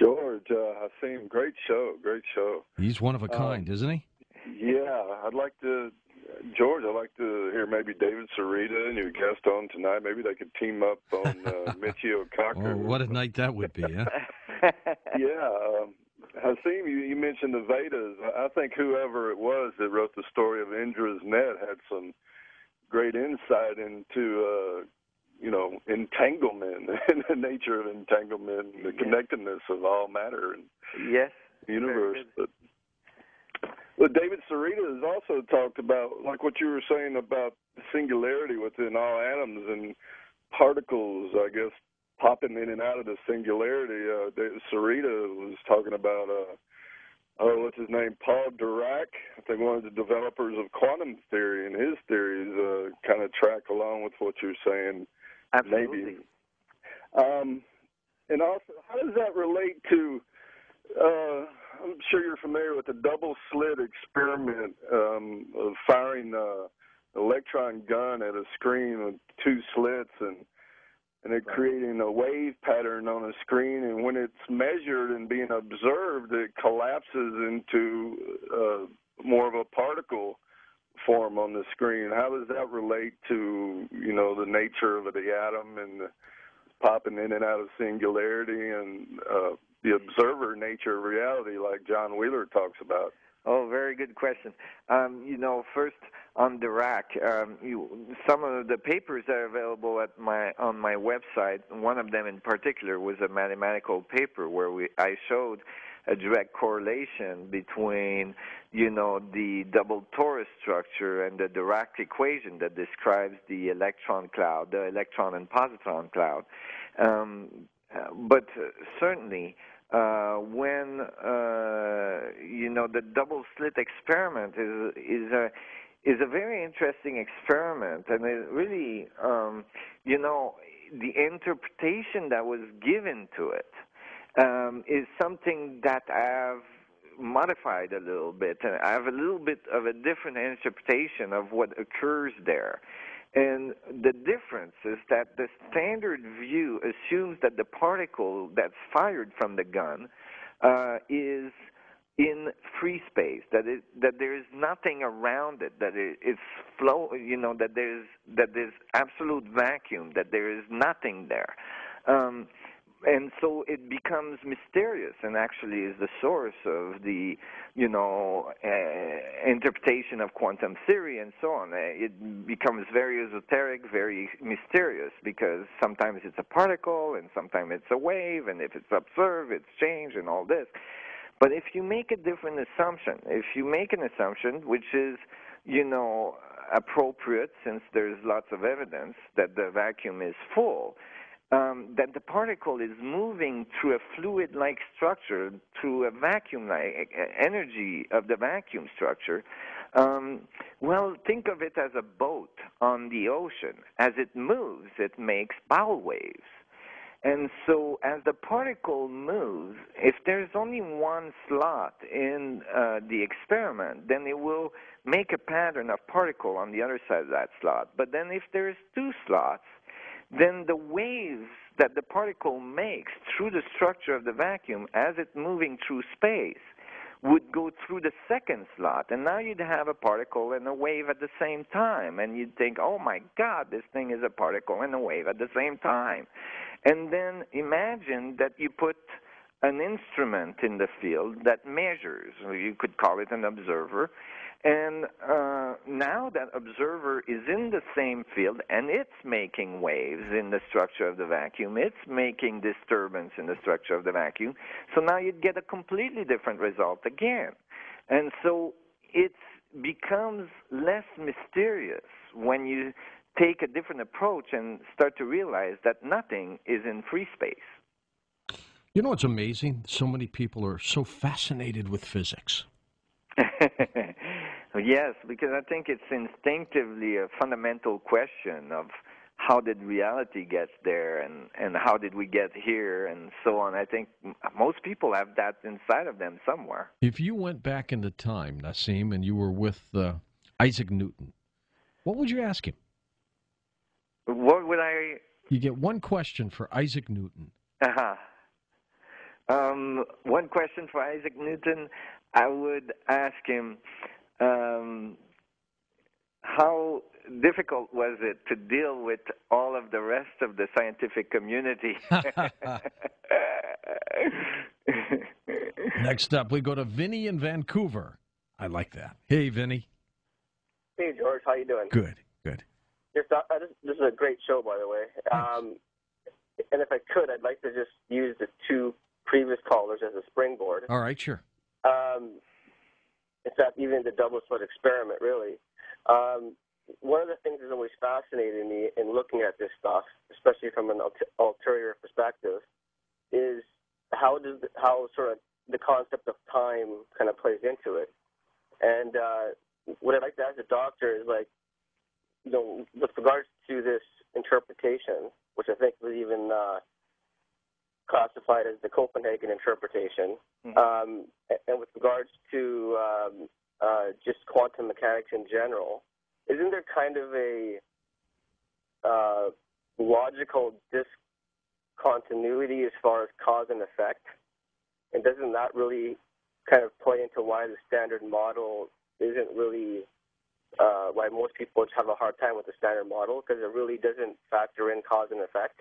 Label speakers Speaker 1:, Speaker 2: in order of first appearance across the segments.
Speaker 1: George, Hassim, great show, great show.
Speaker 2: He's one of a kind, isn't he?
Speaker 1: Yeah, George, I'd like to hear maybe David Sarita and your guest on tonight. Maybe they could team up on Michio Kaku.
Speaker 2: Oh, what a night that would be, huh?
Speaker 1: Yeah. Hassim, you mentioned the Vedas. I think whoever it was that wrote the story of Indra's net had some great insight into, entanglement and the nature of entanglement and the connectedness of all matter and the universe. But David Sarita has also talked about, like what you were saying about singularity within all atoms and particles, I guess, popping in and out of the singularity. Sarita was talking about, what's his name, Paul Dirac, I think one of the developers of quantum theory, and his theories kind of track along with what you're saying.
Speaker 3: Absolutely.
Speaker 1: Maybe. And also, how does that relate to, I'm sure you're familiar with the double slit experiment of firing an electron gun at a screen with two slits and it creating a wave pattern on a screen, and when it's measured and being observed, it collapses into more of a particle form on the screen. How does that relate to, the nature of the atom and the popping in and out of singularity and the observer nature of reality like John Wheeler talks about?
Speaker 3: Oh, very good question. First on Dirac, some of the papers that are available on my website, one of them in particular was a mathematical paper where I showed a direct correlation between, the double torus structure and the Dirac equation that describes the electron cloud, the electron and positron cloud. But certainly, when the double slit experiment is a very interesting experiment, and it really the interpretation that was given to it is something that I've modified a little bit, and I have a little bit of a different interpretation of what occurs there. And the difference is that the standard view assumes that the particle that's fired from the gun is in free space, that there is nothing around it, that it's flow, that there's absolute vacuum, that there is nothing there. And so it becomes mysterious, and actually is the source of the, interpretation of quantum theory and so on. It becomes very esoteric, very mysterious, because sometimes it's a particle, and sometimes it's a wave, and if it's observed, it's changed, and all this. But if you make a different assumption, if you make an assumption which is, appropriate, since there's lots of evidence that the vacuum is full, that the particle is moving through a fluid-like structure, through a vacuum-like energy of the vacuum structure, well, think of it as a boat on the ocean. As it moves, it makes bow waves. And so as the particle moves, if there's only one slot in the experiment, then it will make a pattern of particle on the other side of that slot. But then if there's two slots, then the waves that the particle makes through the structure of the vacuum as it's moving through space would go through the second slot. And now you'd have a particle and a wave at the same time. And you'd think, oh, my God, this thing is a particle and a wave at the same time. And then imagine that you put an instrument in the field that measures, or you could call it an observer, and now that observer is in the same field, and it's making waves in the structure of the vacuum. It's making disturbance in the structure of the vacuum. So now you'd get a completely different result again. And so it becomes less mysterious when you take a different approach and start to realize that nothing is in free space.
Speaker 2: You know what's amazing? So many people are so fascinated with physics.
Speaker 3: Yes, because I think it's instinctively a fundamental question of how did reality get there and how did we get here and so on. I think most people have that inside of them somewhere.
Speaker 2: If you went back into time, Nassim, and you were with Isaac Newton, what would you ask him?
Speaker 3: What would I...
Speaker 2: You get one question for Isaac Newton.
Speaker 3: Uh-huh. One question for Isaac Newton, I would ask him, how difficult was it to deal with all of the rest of the scientific community?
Speaker 2: Next up, we go to Vinny in Vancouver. I like that. Hey, Vinny.
Speaker 4: Hey, George. How you doing?
Speaker 2: Good, good.
Speaker 4: This is a great show, by the way. And if I could, I'd like to just use the two previous callers as a springboard.
Speaker 2: All right, sure.
Speaker 4: In fact, even the double-slit experiment, really. One of the things that's always fascinated me in looking at this stuff, especially from an ulterior perspective, is how sort of the concept of time kind of plays into it. And what I'd like to ask the doctor is, like, with regards to this interpretation, which I think was even classified as the Copenhagen interpretation, and with regards to just quantum mechanics in general, isn't there kind of a logical discontinuity as far as cause and effect? And doesn't that really kind of play into why the standard model isn't really, why most people have a hard time with the standard model, because it really doesn't factor in cause and effect?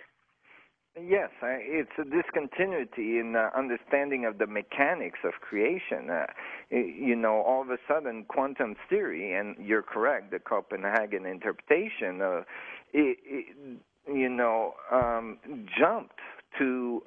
Speaker 3: Yes, it's a discontinuity in understanding of the mechanics of creation. All of a sudden, quantum theory, and you're correct, the Copenhagen interpretation, jumped to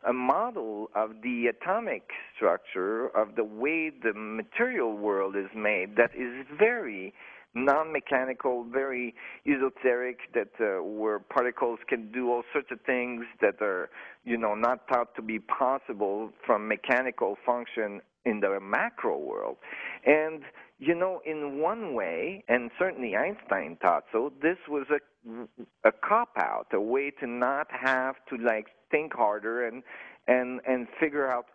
Speaker 3: a model of the atomic structure of the way the material world is made that is very non-mechanical, very esoteric, that where particles can do all sorts of things that are, not thought to be possible from mechanical function in the macro world. And, in one way, and certainly Einstein thought so, this was a cop-out, a way to not have to, think harder and figure out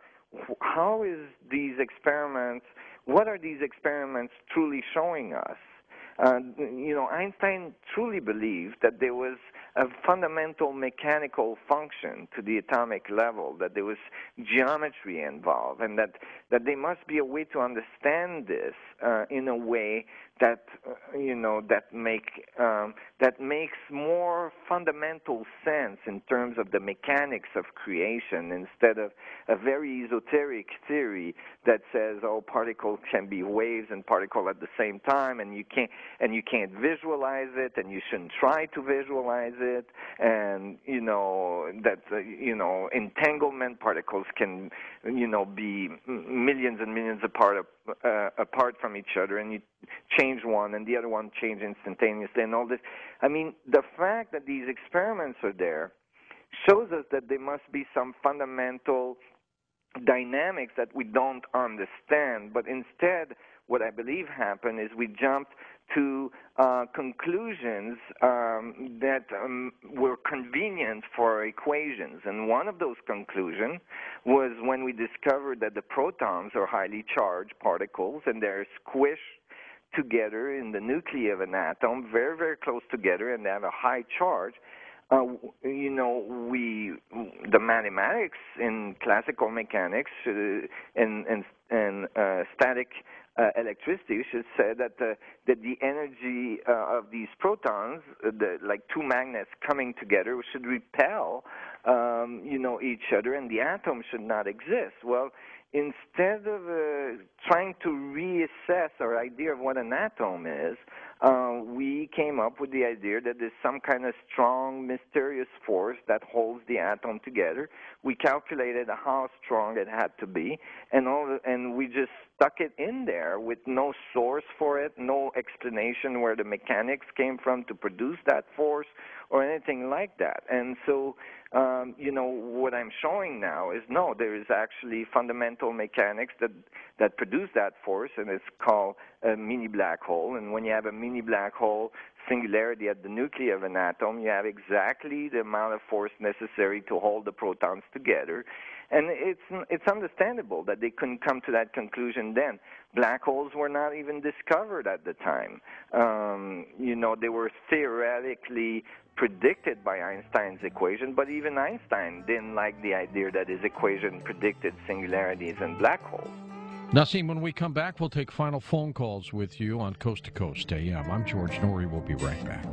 Speaker 3: how is these experiments, what are these experiments truly showing us? Einstein truly believed that there was a fundamental mechanical function to the atomic level, that there was geometry involved, and that there must be a way to understand this in a way that that makes more fundamental sense in terms of the mechanics of creation, instead of a very esoteric theory that says, particles can be waves and particles at the same time, and you can't visualize it, and you shouldn't try to visualize it, and entanglement particles can be millions and millions apart from each other, and you change one and the other one change instantaneously, and all this. I mean, the fact that these experiments are there shows us that there must be some fundamental dynamics that we don't understand, but instead what I believe happened is we jumped to conclusions that were convenient for equations. And one of those conclusions was when we discovered that the protons are highly charged particles, and they're squished together in the nuclei of an atom, very, very close together, and they have a high charge. The mathematics in classical mechanics and static electricity should say that the energy of these protons, like two magnets coming together, should repel, each other, and the atom should not exist. Well, instead of trying to reassess our idea of what an atom is, we came up with the idea that there's some kind of strong, mysterious force that holds the atom together. We calculated how strong it had to be, and we just stuck it in there with no source for it, no explanation where the mechanics came from to produce that force or anything like that. And so, what I'm showing now is no, there is actually fundamental mechanics that produce that force, and it's called a mini black hole. And when you have a mini black hole singularity at the nuclei of an atom, you have exactly the amount of force necessary to hold the protons together. And it's understandable that they couldn't come to that conclusion then. Black holes were not even discovered at the time. They were theoretically predicted by Einstein's equation, but even Einstein didn't like the idea that his equation predicted singularities and black holes.
Speaker 2: Nassim, when we come back, we'll take final phone calls with you on Coast to Coast AM. I'm George Norrie. We'll be right back.